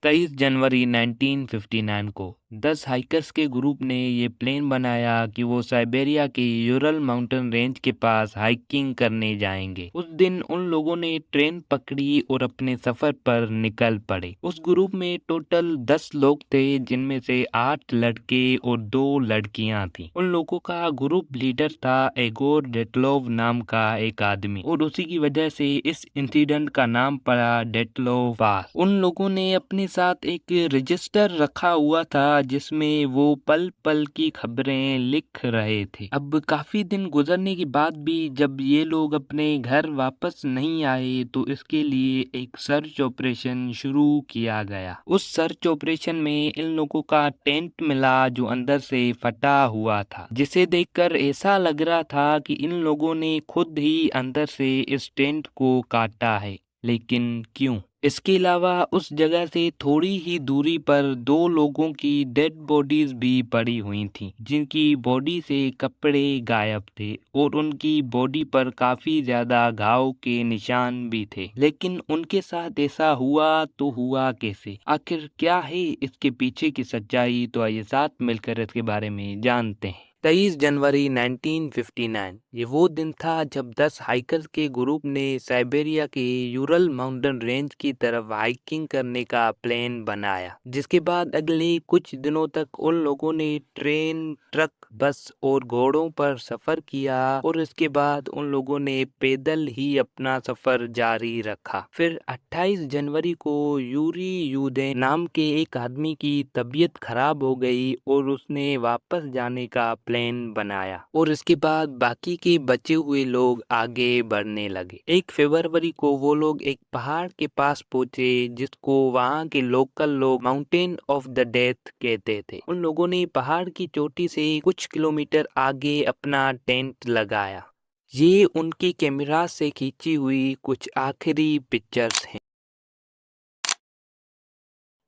23 जनवरी 1959 को 10 हाइकर्स के ग्रुप ने ये प्लान बनाया कि वो साइबेरिया के यूरल माउंटेन रेंज के पास हाइकिंग करने जाएंगे। उस दिन उन लोगों ने ट्रेन पकड़ी और अपने सफर पर निकल पड़े। उस ग्रुप में टोटल 10 लोग थे, जिनमें से 8 लड़के और 2 लड़कियां थीं। उन लोगों का ग्रुप लीडर था एगोर डेटलोव नाम का एक आदमी, और उसी की वजह से इस इंसिडेंट का नाम पड़ा डेटलोव पास। उन लोगों ने अपने साथ एक रजिस्टर रखा हुआ था जिसमें वो पल पल की खबरें लिख रहे थे। अब काफी दिन गुजरने के बाद भी जब ये लोग अपने घर वापस नहीं आए तो इसके लिए एक सर्च ऑपरेशन शुरू किया गया। उस सर्च ऑपरेशन में इन लोगों का टेंट मिला जो अंदर से फटा हुआ था, जिसे देखकर ऐसा लग रहा था कि इन लोगों ने खुद ही अंदर से इस टेंट को काटा है। लेकिन क्यों? इसके अलावा उस जगह से थोड़ी ही दूरी पर 2 लोगों की डेड बॉडीज भी पड़ी हुई थीं, जिनकी बॉडी से कपड़े गायब थे और उनकी बॉडी पर काफी ज्यादा घाव के निशान भी थे। लेकिन उनके साथ ऐसा हुआ तो हुआ कैसे? आखिर क्या है इसके पीछे की सच्चाई? तो आइए साथ मिलकर इसके बारे में जानते हैं। 23 जनवरी 1959 ये वो दिन था जब 10 हाइकर्स के ग्रुप ने साइबेरिया के यूरल माउंटेन रेंज की तरफ हाइकिंग करने का प्लान बनाया, जिसके बाद अगले कुछ दिनों तक उन लोगों ने ट्रेन, ट्रक, बस और घोड़ों पर सफर किया और इसके बाद उन लोगों ने पैदल ही अपना सफर जारी रखा। फिर 28 जनवरी को यूरी यूदे नाम के एक आदमी की तबीयत खराब हो गई और उसने वापस जाने का प्लान बनाया और इसके बाद बाकी के बचे हुए लोग आगे बढ़ने लगे। 1 फरवरी को वो लोग एक पहाड़ के पास पहुंचे जिसको वहां के लोकल लोग माउंटेन ऑफ द डेथ कहते थे। उन लोगों ने पहाड़ की चोटी से कुछ किलोमीटर आगे अपना टेंट लगाया। ये उनकी कैमरा से खींची हुई कुछ आखिरी पिक्चर्स हैं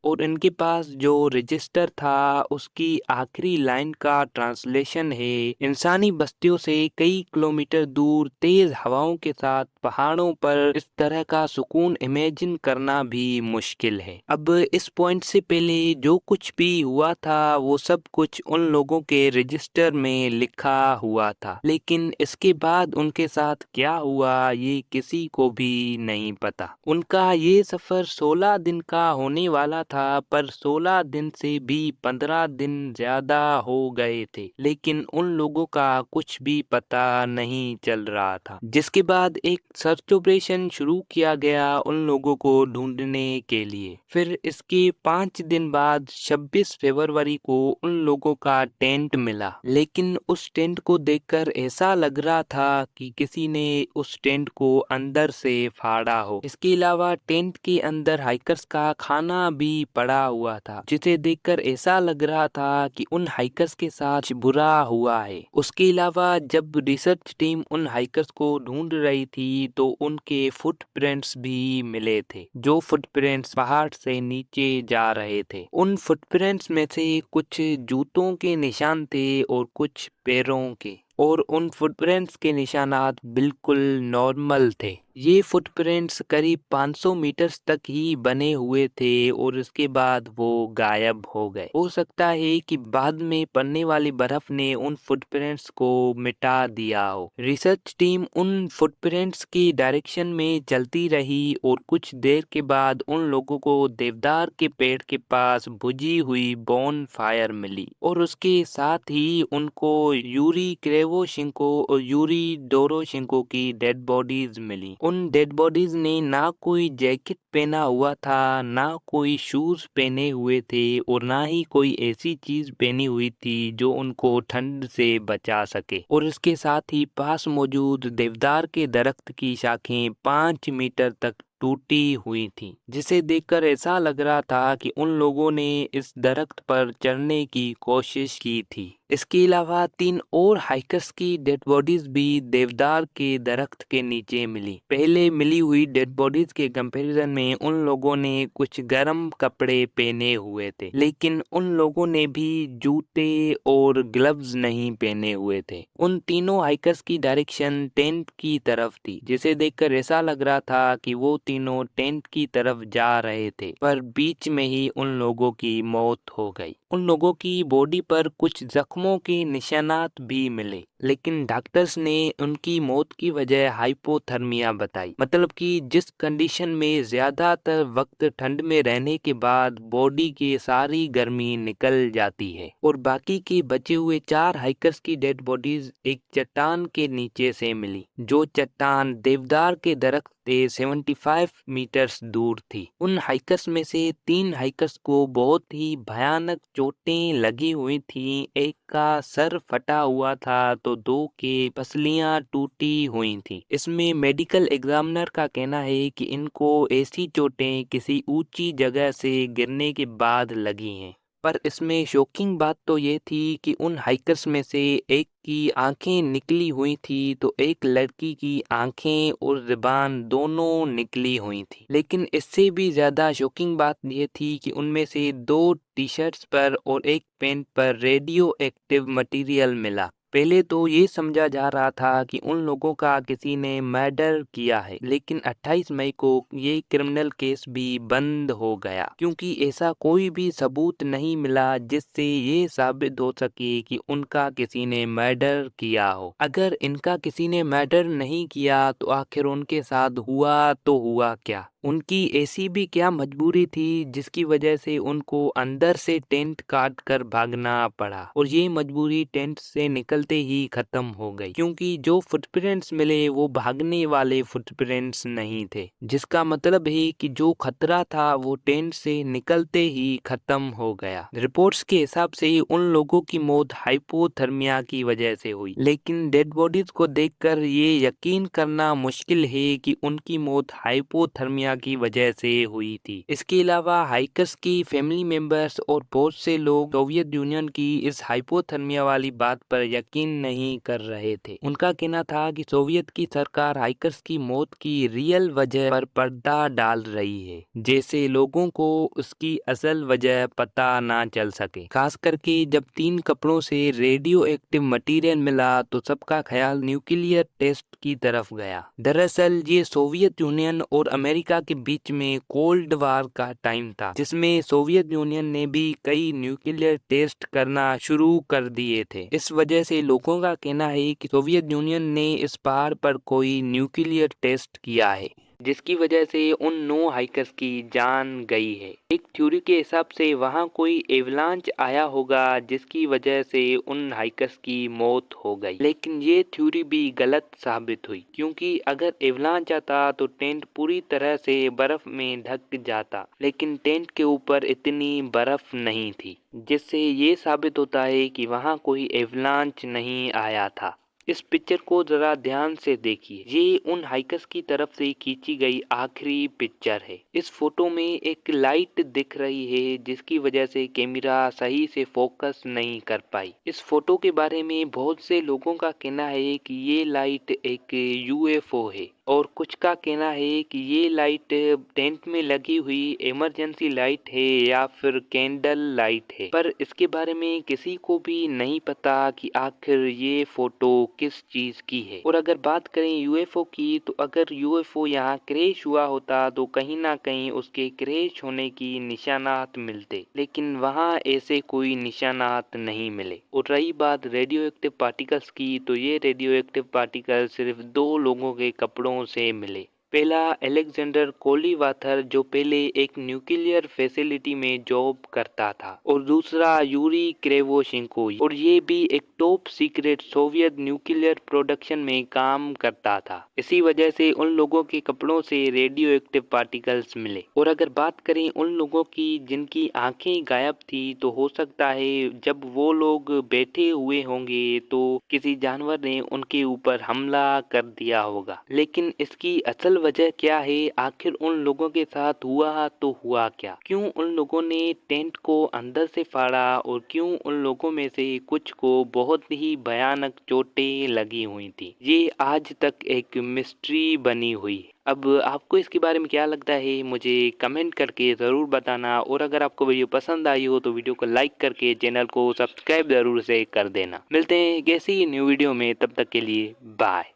और इनके पास जो रजिस्टर था उसकी आखिरी लाइन का ट्रांसलेशन है, इंसानी बस्तियों से कई किलोमीटर दूर तेज हवाओं के साथ पहाड़ों पर इस तरह का सुकून इमेजिन करना भी मुश्किल है। अब इस पॉइंट से पहले जो कुछ भी हुआ था वो सब कुछ उन लोगों के रजिस्टर में लिखा हुआ था, लेकिन इसके बाद उनके साथ क्या हुआ ये किसी को भी नहीं पता। उनका ये सफर 16 दिन का होने वाला था, पर 16 दिन से भी 15 दिन ज्यादा हो गए थे, लेकिन उन लोगों का कुछ भी पता नहीं चल रहा था। जिसके बाद एक सर्च ऑपरेशन शुरू किया गया उन लोगों को ढूंढने के लिए। फिर इसके 5 दिन बाद 26 फरवरी को उन लोगों का टेंट मिला, लेकिन उस टेंट को देखकर ऐसा लग रहा था कि किसी ने उस टेंट को अंदर से फाड़ा हो। इसके अलावा टेंट के अंदर हाइकर्स का खाना भी पड़ा हुआ था, जिसे देखकर ऐसा लग रहा था कि उन हाइकर्स के साथ बुरा हुआ है। उसके अलावा जब रिसर्च टीम उन हाइकर्स को ढूंढ रही थी तो उनके फुटप्रिंट्स भी मिले थे, जो फुटप्रिंट्स पहाड़ से नीचे जा रहे थे। उन फुटप्रिंट्स में से कुछ जूतों के निशान थे और कुछ पैरों के, और उन फुटप्रिंट्स के निशानात बिल्कुल नॉर्मल थे। ये फुटप्रिंट्स करीब 500 मीटर्स तक ही बने हुए थे और इसके बाद वो गायब हो गए। हो सकता है कि बाद में पड़ने वाली बर्फ ने उन फुटप्रिंट्स को मिटा दिया हो। रिसर्च टीम उन फुटप्रिंट्स की डायरेक्शन में चलती रही और कुछ देर के बाद उन लोगों को देवदार के पेड़ के पास बुझी हुई बोन फायर मिली और उसके साथ ही उनको यूरी क्रेवोशिंको और यूरी डोरोशिंको की डेड बॉडीज मिली। उन डेड बॉडीज ने ना कोई जैकेट पहना हुआ था, ना कोई शूज पहने हुए थे और ना ही कोई ऐसी चीज पहनी हुई थी जो उनको ठंड से बचा सके। और इसके साथ ही पास मौजूद देवदार के दरख्त की शाखें 5 मीटर तक टूटी हुई थी, जिसे देखकर ऐसा लग रहा था कि उन लोगों ने इस दरख्त पर चढ़ने की कोशिश की थी। इसके अलावा 3 और हाइकर्स की डेड बॉडीज भी देवदार के दरख्त के नीचे मिली। पहले मिली हुई डेड बॉडीज के कंपैरिजन में उन लोगों ने कुछ गर्म कपड़े पहने हुए थे, लेकिन उन लोगों ने भी जूते और ग्लव्स नहीं पहने हुए थे। उन तीनों हाइकर्स की डायरेक्शन टेंट की तरफ थी, जिसे देखकर ऐसा लग रहा था कि वो तीनों टेंट की तरफ जा रहे थे, पर बीच में ही उन लोगों की मौत हो गई। उन लोगों की बॉडी पर कुछ जख्मों के निशानात भी मिले, लेकिन डॉक्टर्स ने उनकी मौत की वजह हाइपोथर्मिया बताई। मतलब कि जिस कंडीशन में ज्यादातर वक्त ठंड में रहने के बाद बॉडी की सारी गर्मी निकल जाती है। और बाकी के बचे हुए 4 हाइकर्स की डेड बॉडीज एक चट्टान के नीचे से मिली, जो चट्टान देवदार के दरख्त से 75 मीटर्स दूर थी। उन हाइकर्स में से 3 हाइकर्स को बहुत ही भयानक चोटें लगी हुई थी। एक का सर फटा हुआ था तो 2 के पसलियां टूटी हुई थी। इसमें मेडिकल एग्जामिनर का कहना है कि इनको ऐसी चोटें किसी ऊंची जगह से गिरने के बाद लगी हैं। पर इसमें शॉकिंग बात तो ये थी कि उन हाइकर्स में से एक की आंखें निकली हुई थी तो एक लड़की की आंखें और जुबान दोनों निकली हुई थी। लेकिन इससे भी ज्यादा शॉकिंग बात ये थी कि उनमें से 2 टी शर्ट्स पर और एक पैंट पर रेडियो एक्टिव मटेरियल मिला। पहले तो ये समझा जा रहा था कि उन लोगों का किसी ने मर्डर किया है, लेकिन 28 मई को ये क्रिमिनल केस भी बंद हो गया, क्योंकि ऐसा कोई भी सबूत नहीं मिला जिससे ये साबित हो सके कि उनका किसी ने मर्डर किया हो। अगर इनका किसी ने मर्डर नहीं किया तो आखिर उनके साथ हुआ तो हुआ क्या? उनकी ऐसी भी क्या मजबूरी थी जिसकी वजह से उनको अंदर से टेंट काट कर भागना पड़ा, और ये मजबूरी टेंट से निकलते ही खत्म हो गई, क्योंकि जो फुटप्रिंट्स मिले वो भागने वाले फुटप्रिंट्स नहीं थे, जिसका मतलब है कि जो खतरा था वो टेंट से निकलते ही खत्म हो गया। रिपोर्ट्स के हिसाब से उन लोगों की मौत हाइपोथर्मिया की वजह से हुई, लेकिन डेड बॉडीज को देखकर ये यकीन करना मुश्किल है कि उनकी मौत हाइपोथर्मिया की वजह से हुई थी। इसके अलावा हाइकर्स की फैमिली मेंबर्स और बहुत से लोग सोवियत यूनियन की इस हाइपोथर्मिया वाली बात पर यकीन नहीं कर रहे थे। उनका कहना था कि सोवियत की सरकार हाइकर्स की मौत की रियल वजह पर पर्दा डाल रही है, जैसे लोगों को उसकी असल वजह पता ना चल सके। खास करके जब 3 कपड़ों से रेडियो एक्टिव मटेरियल मिला तो सबका ख्याल न्यूक्लियर टेस्ट की तरफ गया। दरअसल ये सोवियत यूनियन और अमेरिका के बीच में कोल्ड वार का टाइम था, जिसमें सोवियत यूनियन ने भी कई न्यूक्लियर टेस्ट करना शुरू कर दिए थे। इस वजह से लोगों का कहना है कि सोवियत यूनियन ने इस पहाड़ पर कोई न्यूक्लियर टेस्ट किया है, जिसकी वजह से उन 9 हाइकर्स की जान गई है। एक थ्योरी के हिसाब से वहां कोई एवलांच आया होगा जिसकी वजह से उन हाइकर्स की मौत हो गई, लेकिन ये थ्योरी भी गलत साबित हुई, क्योंकि अगर एवलांच आता तो टेंट पूरी तरह से बर्फ में ढक जाता, लेकिन टेंट के ऊपर इतनी बर्फ नहीं थी, जिससे ये साबित होता है कि वहां कोई एवलांच नहीं आया था। इस पिक्चर को जरा ध्यान से देखिए, ये उन हाइकर्स की तरफ से खींची गई आखिरी पिक्चर है। इस फोटो में एक लाइट दिख रही है जिसकी वजह से कैमरा सही से फोकस नहीं कर पाई। इस फोटो के बारे में बहुत से लोगों का कहना है कि ये लाइट एक यूएफओ है, और कुछ का कहना है कि ये लाइट टेंट में लगी हुई इमरजेंसी लाइट है या फिर कैंडल लाइट है, पर इसके बारे में किसी को भी नहीं पता कि आखिर ये फोटो किस चीज की है। और अगर बात करें यूएफओ की, तो अगर यूएफओ यहाँ क्रैश हुआ होता तो कहीं ना कहीं उसके क्रैश होने की निशानात मिलते, लेकिन वहाँ ऐसे कोई निशानात नहीं मिले। और रही बात रेडियो एक्टिव पार्टिकल्स की, तो ये रेडियो एक्टिव पार्टिकल सिर्फ 2 लोगों के कपड़ों से मिले। पहला अलेक्जेंडर कोलीवाथर, जो पहले एक न्यूक्लियर फैसिलिटी में जॉब करता था, और दूसरा यूरी क्रेवोशेंको, और ये भी एक top secret Soviet nuclear production में काम करता था। इसी वजह से उन लोगों के कपड़ों से रेडियो एक्टिव पार्टिकल्स मिले। और अगर बात करें उन लोगों की जिनकी आंखें गायब थी, तो हो सकता है जब वो लोग बैठे हुए होंगे तो किसी जानवर ने उनके ऊपर हमला कर दिया होगा, लेकिन इसकी असल वजह क्या है, आखिर उन लोगों के साथ हुआ तो हुआ क्या, क्यों उन लोगों ने टेंट को अंदर से फाड़ा और क्यों उन लोगों में से कुछ को बहुत ही भयानक चोटें लगी हुई थी, ये आज तक एक मिस्ट्री बनी हुई है। अब आपको इसके बारे में क्या लगता है, मुझे कमेंट करके ज़रूर बताना, और अगर आपको वीडियो पसंद आई हो तो वीडियो को लाइक करके चैनल को सब्सक्राइब ज़रूर से कर देना। मिलते हैं एक ऐसी ही न्यू वीडियो में, तब तक के लिए बाय।